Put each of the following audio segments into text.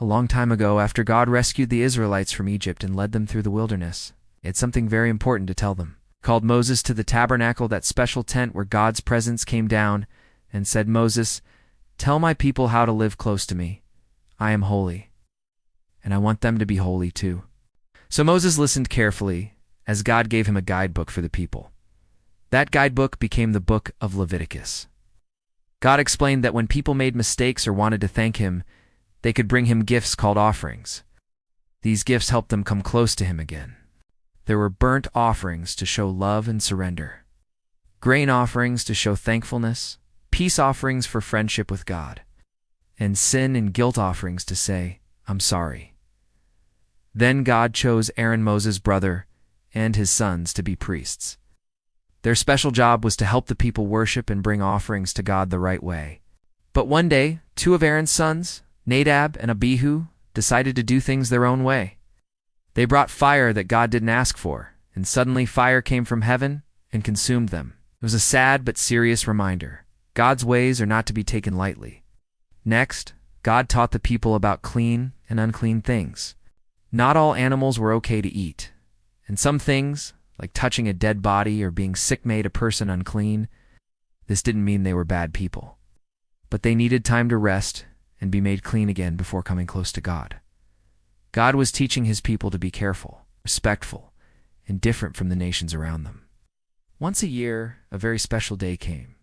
A long time ago, after God rescued the Israelites from Egypt and led them through the wilderness, he had something very important to tell them. He called Moses to the tabernacle, that special tent where God's presence came down, and said, "Moses, tell my people how to live close to me. I am holy, and I want them to be holy too." So Moses listened carefully as God gave him a guidebook for the people. That guidebook became the book of Leviticus. God explained that when people made mistakes or wanted to thank him, they could bring him gifts called offerings. These gifts helped them come close to him again. There were burnt offerings to show love and surrender, grain offerings to show thankfulness, peace offerings for friendship with God, and sin and guilt offerings to say, "I'm sorry." Then God chose Aaron, Moses' brother, and his sons to be priests. Their special job was to help the people worship and bring offerings to God the right way. But one day, two of Aaron's sons, Nadab and Abihu, decided to do things their own way. They brought fire that God didn't ask for, and suddenly fire came from heaven and consumed them. It was a sad but serious reminder. God's ways are not to be taken lightly. Next, God taught the people about clean and unclean things. Not all animals were okay to eat, and some things, like touching a dead body or being sick, made a person unclean. This didn't mean they were bad people, but they needed time to rest and be made clean again before coming close to God. God was teaching his people to be careful, respectful, and different from the nations around them. Once a year, a very special day came,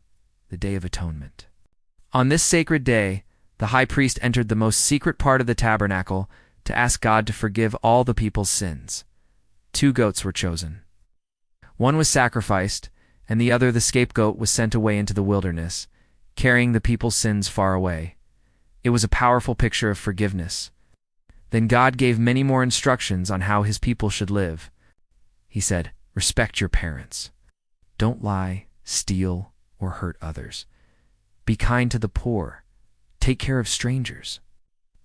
the Day of Atonement. On this sacred day, the high priest entered the most secret part of the tabernacle to ask God to forgive all the people's sins. 2 goats were chosen. One was sacrificed, and the other, the scapegoat, was sent away into the wilderness, carrying the people's sins far away. It was a powerful picture of forgiveness. Then God gave many more instructions on how his people should live. He said, "Respect your parents. Don't lie, steal, or hurt others. Be kind to the poor. Take care of strangers.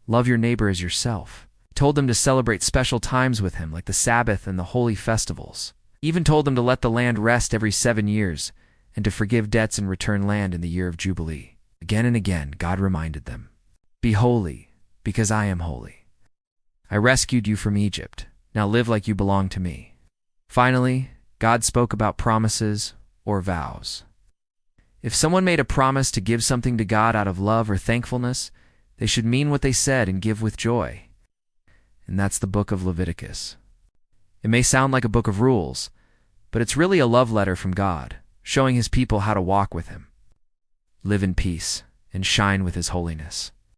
Love your neighbor as yourself." He told them to celebrate special times with him, like the Sabbath and the holy festivals. He even told them to let the land rest every 7 years and to forgive debts and return land in the year of Jubilee. Again and again, God reminded them, "Be holy, because I am holy. I rescued you from Egypt. Now live like you belong to me." Finally, God spoke about promises or vows. If someone made a promise to give something to God out of love or thankfulness, they should mean what they said and give with joy. And that's the book of Leviticus. It may sound like a book of rules, but it's really a love letter from God, showing his people how to walk with him, live in peace, and shine with his holiness.